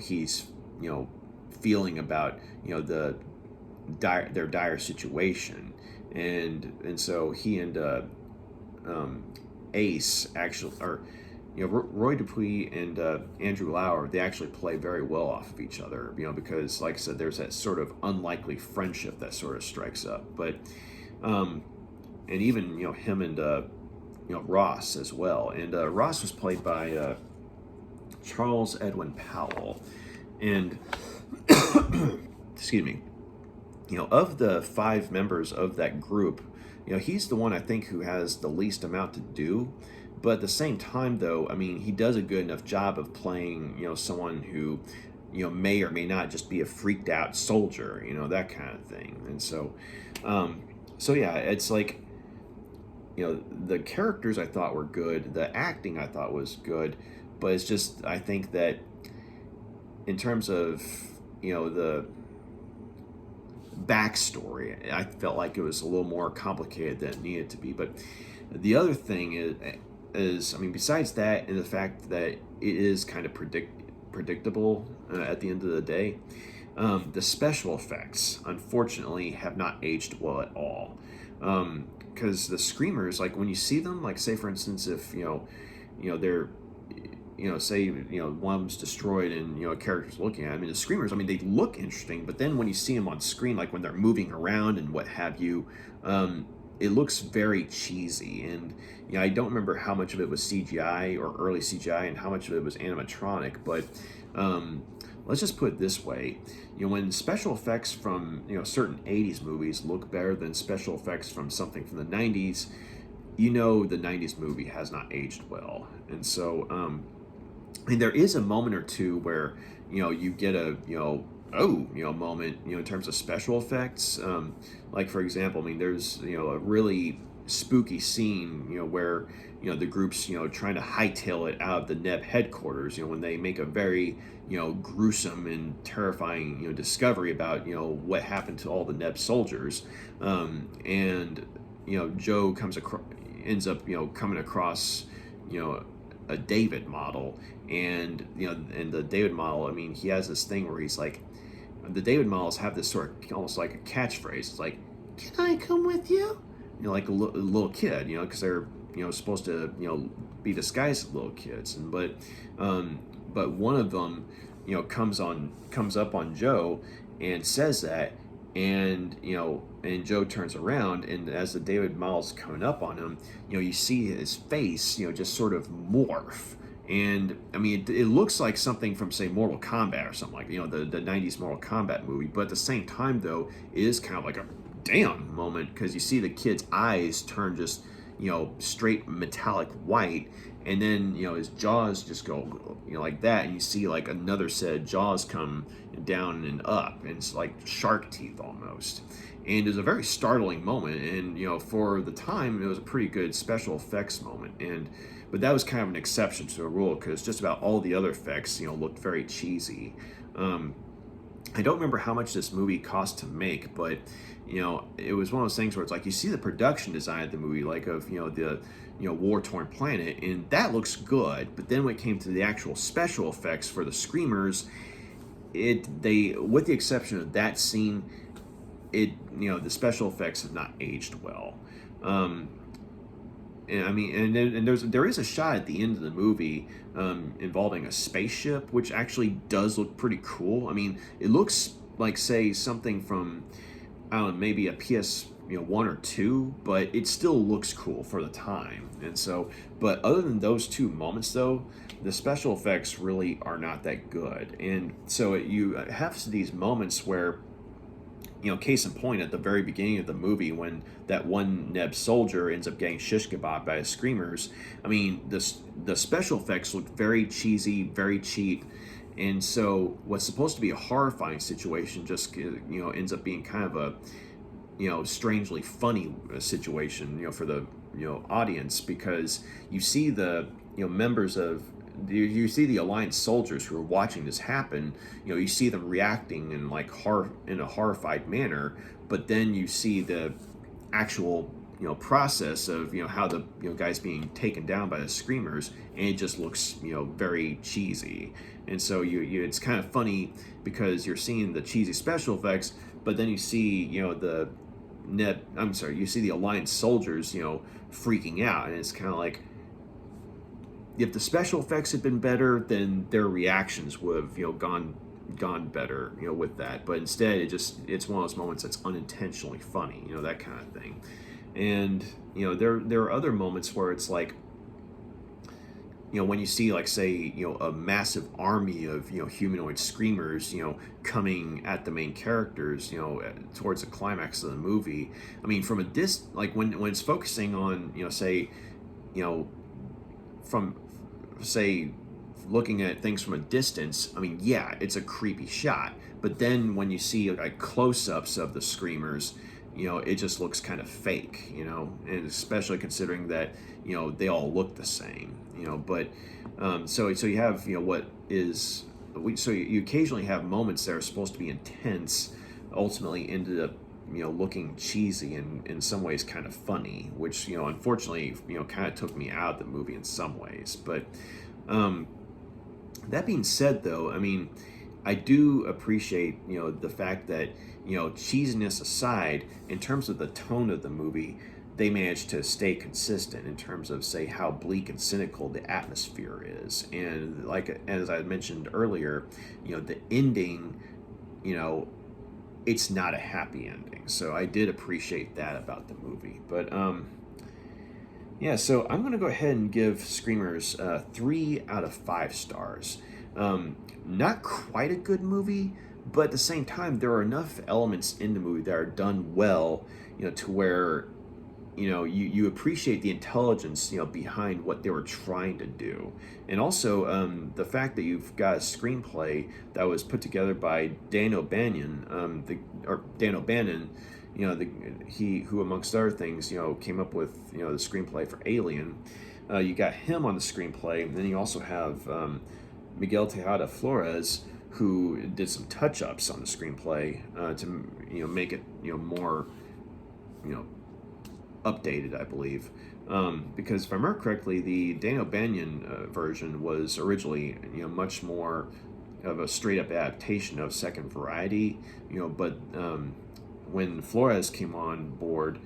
he's feeling about their dire situation, and so he and Ace actually, or Roy Dupuis and Andrew Lauer, they actually play very well off of each other, because, like I said, there's that sort of unlikely friendship that sort of strikes up. But and even him and Ross as well. And Ross was played by Charles Edwin Powell, and excuse me, of the 5 members of that group, he's the one I think who has the least amount to do. But at the same time, though, I mean, he does a good enough job of playing, someone who, may or may not just be a freaked out soldier, that kind of thing. And so yeah, it's like, the characters I thought were good, the acting I thought was good, but it's just, I think that in terms of, the backstory, I felt like it was a little more complicated than it needed to be. But the other thing is, is, I mean, besides that and the fact that it is kind of predictable at the end of the day, the special effects, unfortunately, have not aged well at all. Because the screamers, like when you see them, like say for instance, if they're, say one of them's destroyed and a character's looking at it, I mean the screamers, I mean they look interesting, but then when you see them on screen, like when they're moving around and what have you, it looks very cheesy. And I don't remember how much of it was CGI or early CGI and how much of it was animatronic, but let's just put it this way. When special effects from certain 80s movies look better than special effects from something from the 90s, the 90s movie has not aged well. And so I mean, there is a moment or two where you get a moment in terms of special effects. Like for example, I mean, there's a really spooky scene where the group's trying to hightail it out of the NEB headquarters. When they make a very gruesome and terrifying discovery about what happened to all the NEB soldiers, and Joe ends up coming across a David model, and and the David model, I mean, he has this thing where he's like, the David models have this sort of almost like a catchphrase. It's like, "Can I come with you?" Like a little kid, because they're supposed to be disguised as little kids, and but one of them comes up on Joe and says that, and and Joe turns around, and as the David model's coming up on him, you see his face just sort of morph. And I mean, it looks like something from, say, Mortal Kombat or something like the 90s Mortal Kombat movie, but at the same time though, it is kind of like a damn moment, because you see the kid's eyes turn just straight metallic white, and then his jaws just go like that, and you see like another set of jaws come down and up, and it's like shark teeth almost. And it was a very startling moment, and for the time it was a pretty good special effects moment, but that was kind of an exception to the rule, because just about all the other effects looked very cheesy. I don't remember how much this movie cost to make, but it was one of those things where it's like you see the production design of the movie, like of the war-torn planet, and that looks good. But then when it came to the actual special effects for the screamers, they, with the exception of that scene, the special effects have not aged well. And I mean, and there is a shot at the end of the movie involving a spaceship, which actually does look pretty cool. I mean, it looks like, say, something from, I don't know, maybe a PS 1 or 2, but it still looks cool for the time. And so, but other than those two moments though, the special effects really are not that good. And so you have these moments where, case in point, at the very beginning of the movie, when that one NEB soldier ends up getting shish kebabbed by the screamers, I mean, the special effects look very cheesy, very cheap. And so what's supposed to be a horrifying situation just ends up being kind of a strangely funny situation for the audience, because you see the members of you see the Alliance soldiers who are watching this happen. You see them reacting in like in a horrified manner, but then you see the actual process of how the guys being taken down by the screamers, and it just looks very cheesy. And so it's kind of funny, because you're seeing the cheesy special effects, but then you see you see the Alliance soldiers freaking out, and it's kind of like, if the special effects had been better, then their reactions would have gone better with that. But instead, it's one of those moments that's unintentionally funny, that kind of thing. And there are other moments where it's like, when you see, like, say, a massive army of humanoid screamers coming at the main characters towards the climax of the movie. I mean, from a like when it's focusing on say from, say, looking at things from a distance, I mean, yeah, it's a creepy shot. But then when you see like close-ups of the screamers, it just looks kind of fake, and especially considering that they all look the same, but so you have so you occasionally have moments that are supposed to be intense, ultimately ended up looking cheesy and in some ways kind of funny, which unfortunately kind of took me out of the movie in some ways. But that being said, though, I mean, I do appreciate the fact that cheesiness aside, in terms of the tone of the movie, they managed to stay consistent in terms of, say, how bleak and cynical the atmosphere is. And like as I mentioned earlier, the ending, it's not a happy ending. So I did appreciate that about the movie. But yeah, so I'm going to go ahead and give Screamers 3 out of 5 stars. Not quite a good movie, but at the same time, there are enough elements in the movie that are done well, to where you appreciate the intelligence behind what they were trying to do. And also the fact that you've got a screenplay that was put together by Dan O'Bannon, he who amongst other things came up with the screenplay for Alien. You got him on the screenplay, and then you also have Miguel Tejada Flores, who did some touch-ups on the screenplay to make it more updated, I believe. Because if I remember correctly, the Dan O'Bannon version was originally much more of a straight up adaptation of Second Variety, but when Flores came on board,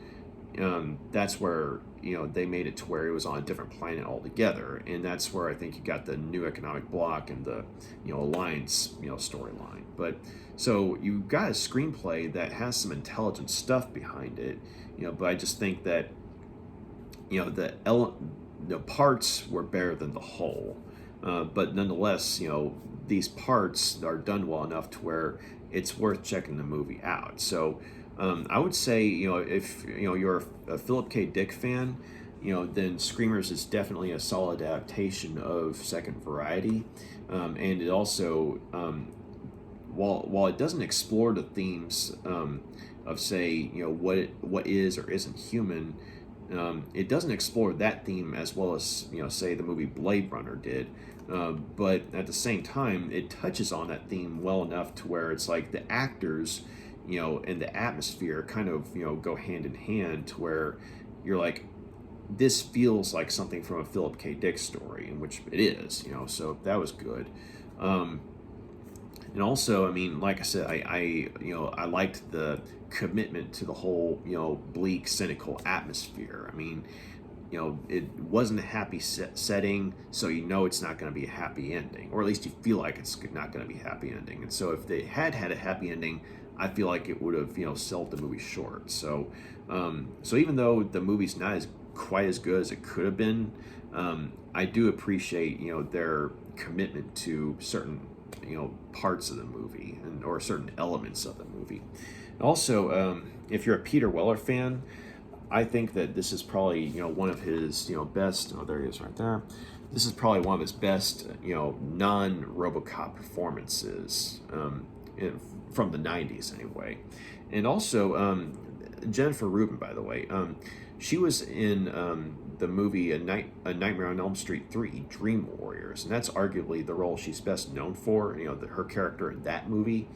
that's where they made it to where it was on a different planet altogether, and that's where I think you got the new economic bloc and the alliance storyline. But so you got a screenplay that has some intelligent stuff behind it, but I just think that the parts were better than the whole. But nonetheless, these parts are done well enough to where it's worth checking the movie out. So I would say, if you're a Philip K. Dick fan, then Screamers is definitely a solid adaptation of Second Variety, and it also, while it doesn't explore the themes of, say, what is or isn't human, it doesn't explore that theme as well as say the movie Blade Runner did. But at the same time, it touches on that theme well enough to where it's like the actors and the atmosphere kind of go hand in hand, to where you're like, this feels like something from a Philip K. Dick story, in which it is, so that was good. And also, I mean, like I said, I liked the commitment to the whole bleak, cynical atmosphere. I mean, it wasn't a happy setting, so it's not going to be a happy ending, or at least you feel like it's not going to be a happy ending. And so if they had a happy ending, I feel like it would have sold the movie short. So so even though the movie's not quite as good as it could have been, I do appreciate their commitment to certain parts of the movie, or certain elements of the movie. Also, if you're a Peter Weller fan, I think that this is probably one of his best. Oh, there he is right there. This is probably one of his best non-RoboCop performances from the '90s anyway. And also Jennifer Rubin, by the way, she was in the movie A Nightmare on Elm Street 3, Dream Warriors, and that's arguably the role she's best known for. Her character in that movie.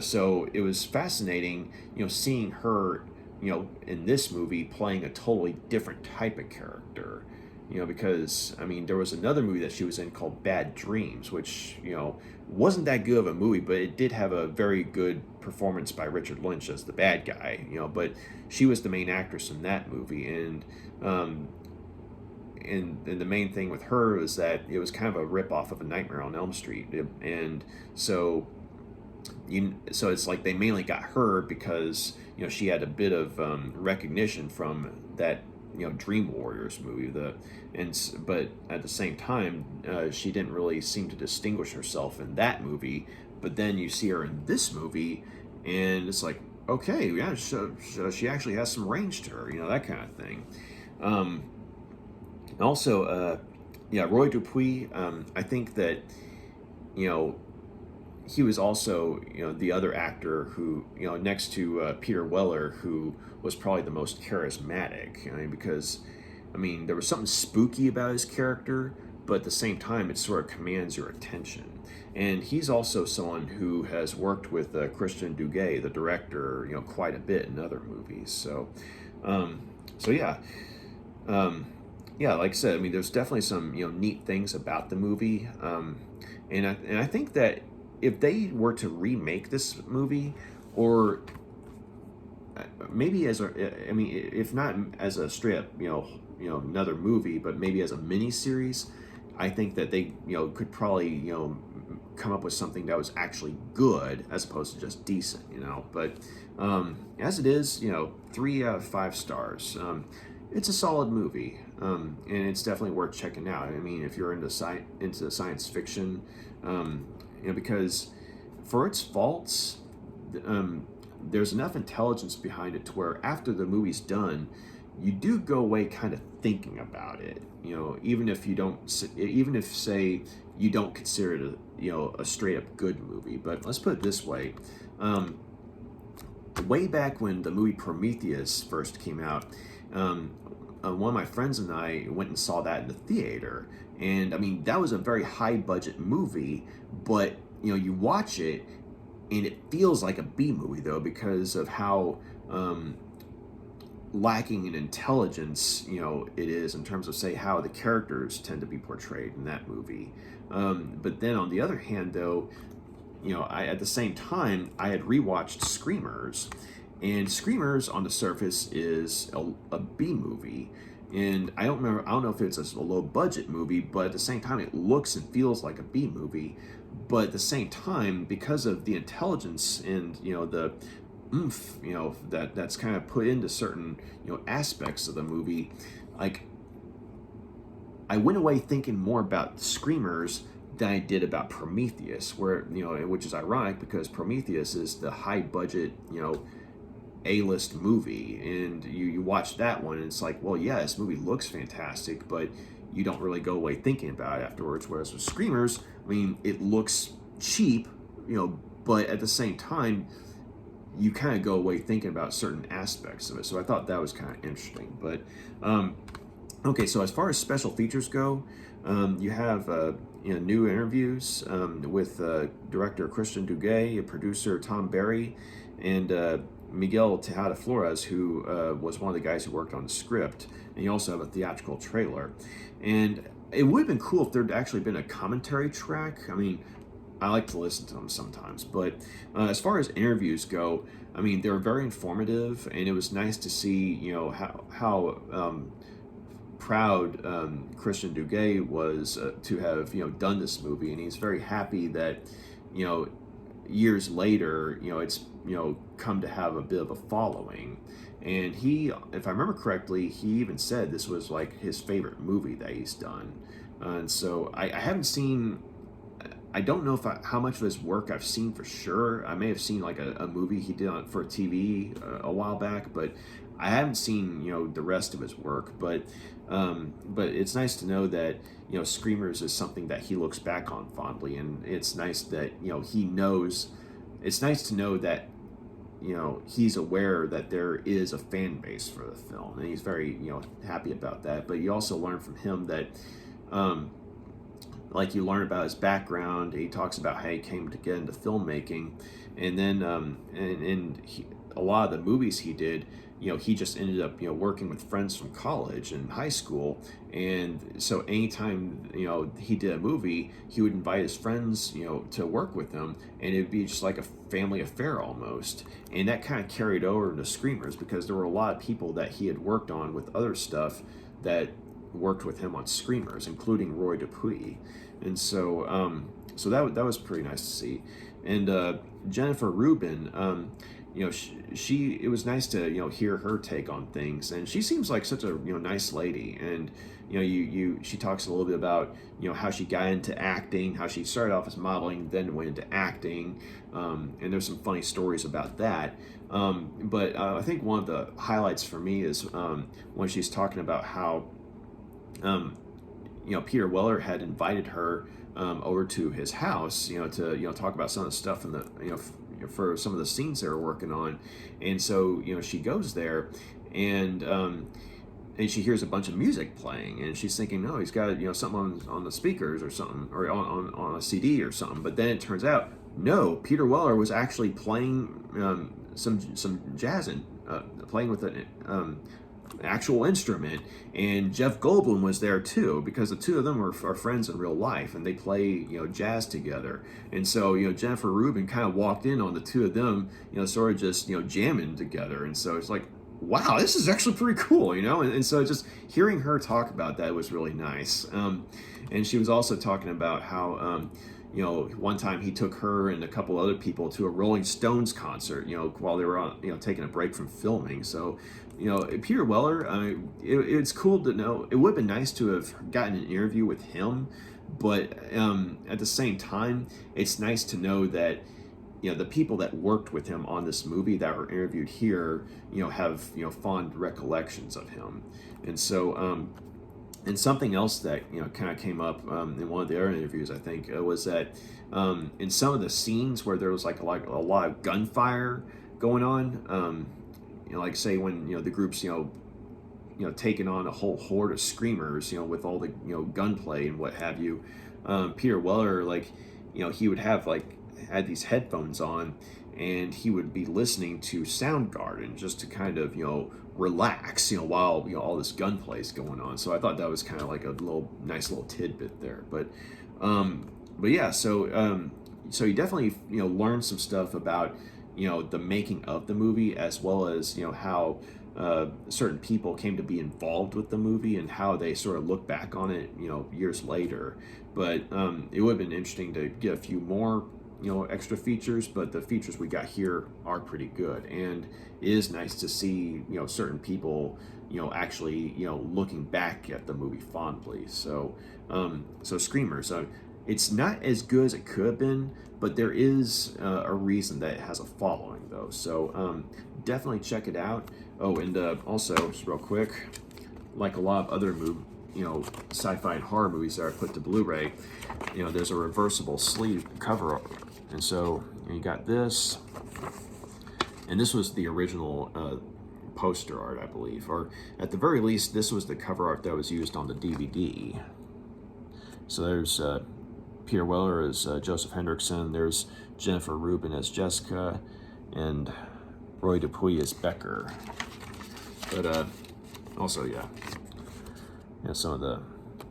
So it was fascinating, seeing her in this movie playing a totally different type of character, because I mean, there was another movie that she was in called Bad Dreams, which wasn't that good of a movie, but it did have a very good performance by Richard Lynch as the bad guy, but she was the main actress in that movie. And the main thing with her was that it was kind of a rip-off of A Nightmare on Elm Street, and so it's like they mainly got her because she had a bit of recognition from that Dream Warriors movie. But at the same time, she didn't really seem to distinguish herself in that movie. But then you see her in this movie, and it's like, okay, yeah, so she actually has some range to her, that kind of thing. Also, Roy Dupuis. I think that he was also the other actor who next to Peter Weller, who was probably the most charismatic. Because there was something spooky about his character, but at the same time, it sort of commands your attention. And he's also someone who has worked with Christian Duguay, the director, quite a bit in other movies. So yeah, yeah. Like I said, I mean, there's definitely some neat things about the movie, and I think that if they were to remake this movie, or maybe I mean, if not as a straight up, another movie, but maybe as a mini series, I think that they, could probably, come up with something that was actually good as opposed to just decent, But as it is, 3 out of 5 stars. It's a solid movie, and it's definitely worth checking out. I mean, if you're into science fiction, because for its faults, there's enough intelligence behind it to where after the movie's done, you do go away kind of thinking about it. Even if say you don't consider it a straight up good movie. But let's put it this way: way back when the movie Prometheus first came out, one of my friends and I went and saw that in the theater, and I mean that was a very high budget movie, but you watch it and it feels like a B movie though because of how lacking in intelligence it is in terms of say how the characters tend to be portrayed in that movie. But then on the other hand though, I at the same time I had rewatched Screamers, and Screamers on the surface is a B movie, and I don't know if it's a low budget movie, but at the same time it looks and feels like a B movie. But at the same time, because of the intelligence and the oomph that's kind of put into certain aspects of the movie, like I went away thinking more about Screamers than I did about Prometheus, where which is ironic because Prometheus is the high budget A-list movie, and you watch that one and it's like, well, yeah, this movie looks fantastic, but you don't really go away thinking about it afterwards. Whereas with Screamers, I mean, it looks cheap, but at the same time you kind of go away thinking about certain aspects of it. So I thought that was kind of interesting. But okay, so as far as special features go, you have new interviews with director Christian Duguay, producer Tom Barry, and Miguel Tejada Flores, who was one of the guys who worked on the script. And you also have a theatrical trailer. And it would have been cool if there'd actually been a commentary track. I mean, I like to listen to them sometimes, but as far as interviews go, I mean, they were very informative, and it was nice to see, how proud Christian Duguay was to have, done this movie, and he's very happy that, years later, it's, come to have a bit of a following. And he, if I remember correctly, he even said this was like his favorite movie that he's done. And so I haven't seen, I don't know how much of his work I've seen for sure. I may have seen like a movie he did for TV a while back, but I haven't seen the rest of his work. But it's nice to know that Screamers is something that he looks back on fondly, and it's nice that he knows. It's nice to know that he's aware that there is a fan base for the film, and he's very happy about that. But you also learn from him that like you learn about his background. He talks about how he came to get into filmmaking, and then a lot of the movies he did, he just ended up working with friends from college and high school, and so anytime he did a movie, he would invite his friends to work with him, and it'd be just like a family affair almost. And that kind of carried over into Screamers because there were a lot of people that he had worked on with other stuff that worked with him on Screamers, including Roy Dupuis. And so so that was pretty nice to see. And Jennifer Rubin, she it was nice to hear her take on things, and she seems like such a nice lady. And she talks a little bit about how she got into acting, how she started off as modeling, then went into acting, and there's some funny stories about that. But I think one of the highlights for me is when she's talking about how Peter Weller had invited her over to his house, to talk about some of the stuff in the for some of the scenes they were working on. And so she goes there, and and she hears a bunch of music playing, and she's thinking, no, he's got something on the speakers or something, or on a CD or something. But then it turns out, no, Peter Weller was actually playing some jazz and playing with an actual instrument, and Jeff Goldblum was there too, because the two of them are friends in real life, and they play jazz together. And so Jennifer Rubin kind of walked in on the two of them sort of just jamming together, and so it's like, wow, this is actually pretty cool, and so just hearing her talk about that was really nice. And she was also talking about how one time he took her and a couple other people to a Rolling Stones concert, while they were on, taking a break from filming. So, Peter Weller, it's cool to know. It would have been nice to have gotten an interview with him, but at the same time, it's nice to know that the people that worked with him on this movie that were interviewed here, have fond recollections of him. And so and something else that kind of came up in one of the other interviews, I think, was that in some of the scenes where there was like a lot of gunfire going on, like say when the group's taking on a whole horde of screamers, with all the gunplay and what have you, Peter Weller, like he would have had these headphones on, and he would be listening to Soundgarden just to kind of relax while all this gunplay is going on. So I thought that was kind of like a nice little tidbit there. But yeah, so you definitely learned some stuff about the making of the movie, as well as how certain people came to be involved with the movie and how they sort of look back on it years later. But it would have been interesting to get a few more extra features, but the features we got here are pretty good, and it is nice to see certain people actually looking back at the movie fondly. So Screamers, it's not as good as it could have been, but there is a reason that it has a following though. So definitely check it out. Oh, and also just real quick, like a lot of other sci-fi and horror movies that are put to Blu-ray, there's a reversible sleeve cover, and so you got this, and this was the original poster art, I believe, or at the very least, this was the cover art that was used on the DVD. So there's Peter Weller as Joseph Hendricksson, there's Jennifer Rubin as Jessica, and Roy Dupuis as Becker. But also, yeah, some of the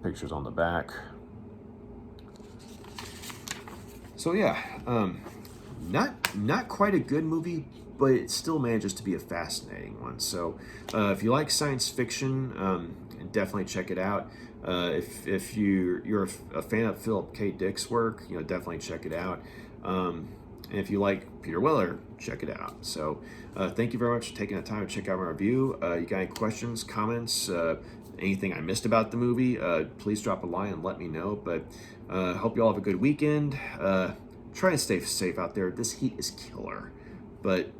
pictures on the back. So yeah, not quite a good movie, but it still manages to be a fascinating one. So if you like science fiction, definitely check it out. If you're a fan of Phillip K. Dick's work, definitely check it out. And if you like Peter Weller, check it out. So thank you very much for taking the time to check out my review. You got any questions, comments, anything I missed about the movie, please drop a line and let me know. But hope you all have a good weekend. Try and stay safe out there. This heat is killer. But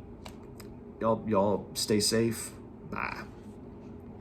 y'all stay safe. Bye.